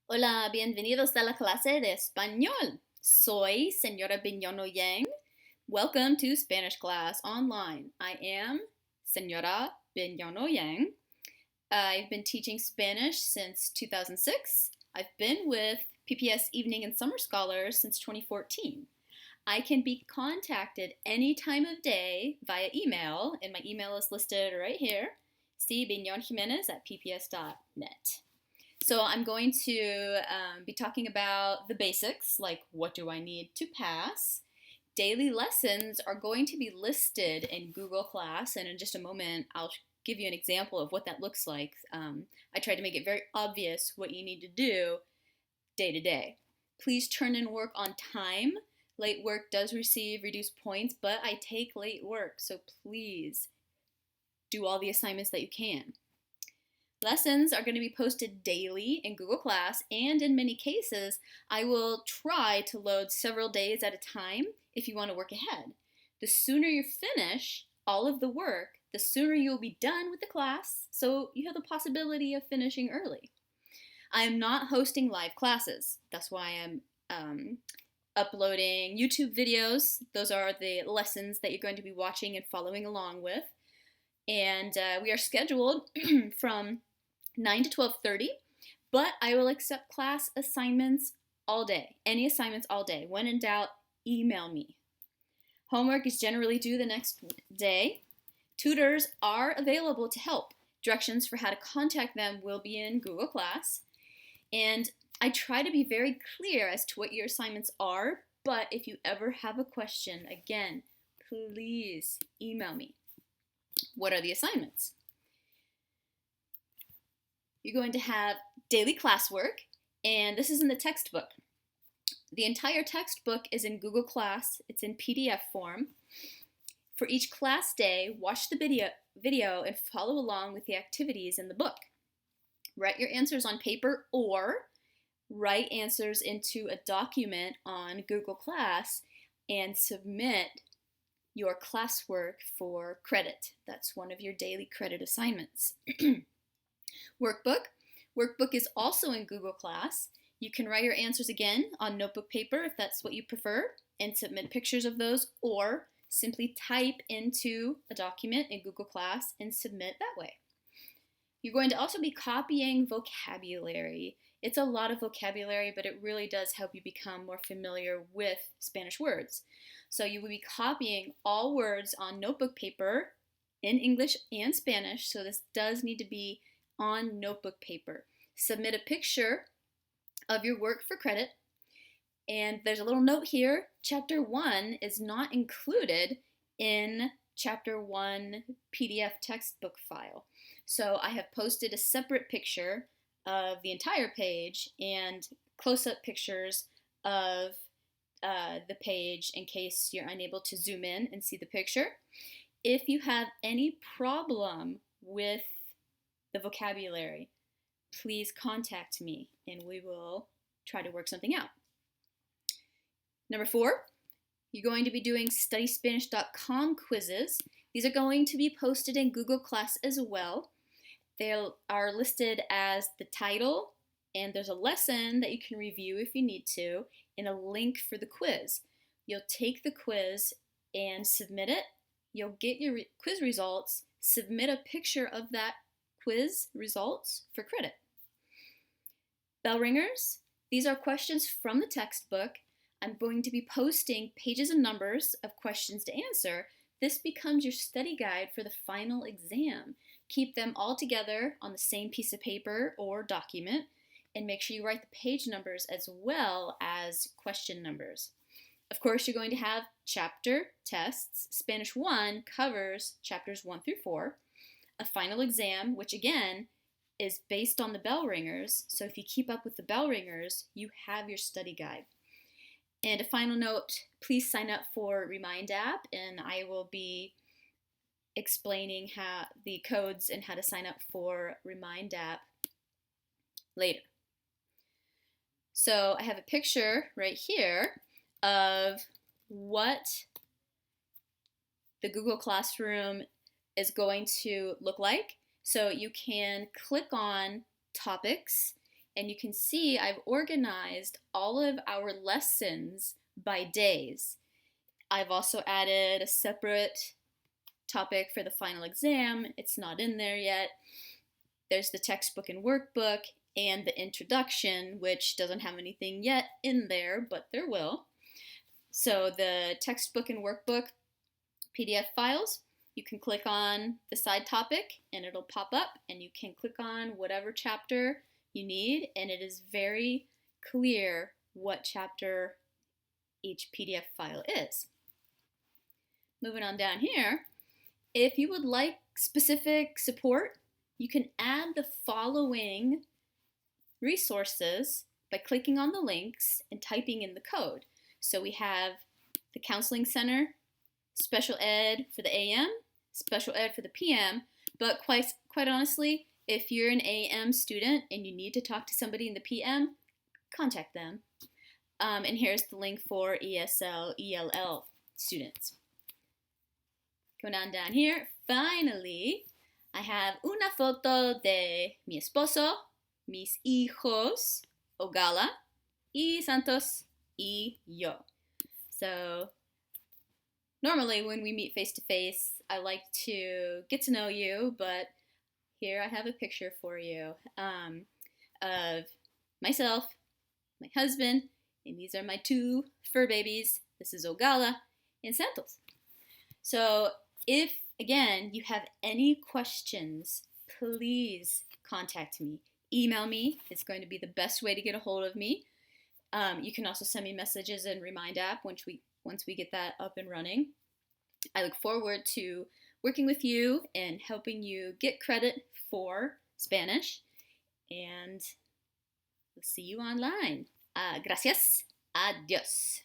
Hola, bienvenidos a la clase de español. Soy señora Bignano Yang. Welcome to Spanish class online. I am señora Bignano Yang. I've been teaching Spanish since 2006. I've been with PPS Evening and Summer Scholars since 2014. I can be contacted any time of day via email, and my email is listed right here, cbignonjimenez@pps.net. So I'm going to be talking about the basics, like what do I need to pass. Daily lessons are going to be listed in Google Class, and in just a moment I'll give you an example of what that looks like. I tried to make it very obvious what you need to do day to day. Please turn in work on time. Late work does receive reduced points, but I take late work, so please do all the assignments that you can. Lessons are going to be posted daily in Google Class, and in many cases, I will try to load several days at a time if you want to work ahead. The sooner you finish all of the work, the sooner you'll be done with the class, so you have the possibility of finishing early. I am not hosting live classes. That's why I'm uploading YouTube videos. Those are the lessons that you're going to be watching and following along with. And we are scheduled from 9 to 12:30, but I will accept class assignments all day, any assignments all day. When in doubt, email me. Homework is generally due the next day. Tutors are available to help. Directions for how to contact them will be in Google Class. And I try to be very clear as to what your assignments are, but if you ever have a question, again, please email me. What are the assignments? You're going to have daily classwork, and this is in the textbook. The entire textbook is in Google Class. It's in PDF form. For each class day, watch the video and follow along with the activities in the book. Write your answers on paper or write answers into a document on Google Class and submit your classwork for credit. That's one of your daily credit assignments. Workbook is also in Google Class. You can write your answers again on notebook paper if that's what you prefer and submit pictures of those, or simply type into a document in Google Class and submit that way. You're going to also be copying vocabulary. It's a lot of vocabulary, but it really does help you become more familiar with Spanish words. So you will be copying all words on notebook paper in English and Spanish, so this does need to be on notebook paper. Submit a picture of your work for credit. And there's a little note here. Chapter 1 is not included in Chapter 1 PDF textbook file. So I have posted a separate picture of the entire page and close-up pictures of the page in case you're unable to zoom in and see the picture. If you have any problem with the vocabulary, please contact me and we will try to work something out. Number 4, you're going to be doing studyspanish.com quizzes. These are going to be posted in Google Class as well. They are listed as the title, and there's a lesson that you can review if you need to, and a link for the quiz. You'll take the quiz and submit it. You'll get your quiz results, submit a picture of that quiz results for credit. Bell ringers. These are questions from the textbook. I'm going to be posting pages and numbers of questions to answer. This becomes your study guide for the final exam. Keep them all together on the same piece of paper or document, and make sure you write the page numbers as well as question numbers. Of course, you're going to have chapter tests. Spanish 1 covers chapters 1 through 4. A final exam, which again is based on the bell ringers. So if you keep up with the bell ringers, you have your study guide. And a final note, please sign up for Remind app, and I will be explaining how the codes and how to sign up for Remind app later. So I have a picture right here of what the Google Classroom is going to look like. So you can click on topics and you can see I've organized all of our lessons by days. I've also added a separate topic for the final exam. It's not in there yet. There's the textbook and workbook and the introduction, which doesn't have anything yet in there, but there will. So the textbook and workbook PDF files, you can click on the side topic and it'll pop up, and you can click on whatever chapter you need, and it is very clear what chapter each PDF file is. Moving on down here, if you would like specific support, you can add the following resources by clicking on the links and typing in the code. So we have the Counseling Center, Special Ed for the AM, Special Ed for the PM, but quite honestly, if you're an AM student and you need to talk to somebody in the PM, contact them. And here's the link for ESL, ELL students. Going on down here, finally, I have una foto de mi esposo, mis hijos, Ogala, y Santos, y yo. So normally when we meet face to face, I like to get to know you, but here I have a picture for you of myself, my husband, and these are my two fur babies. This is Ogala and Santos. So if, again, you have any questions, please contact me. Email me. It's going to be the best way to get a hold of me. You can also send me messages in Remind app once we get that up and running. I look forward to working with you and helping you get credit for Spanish. And we'll see you online. Gracias. Adios.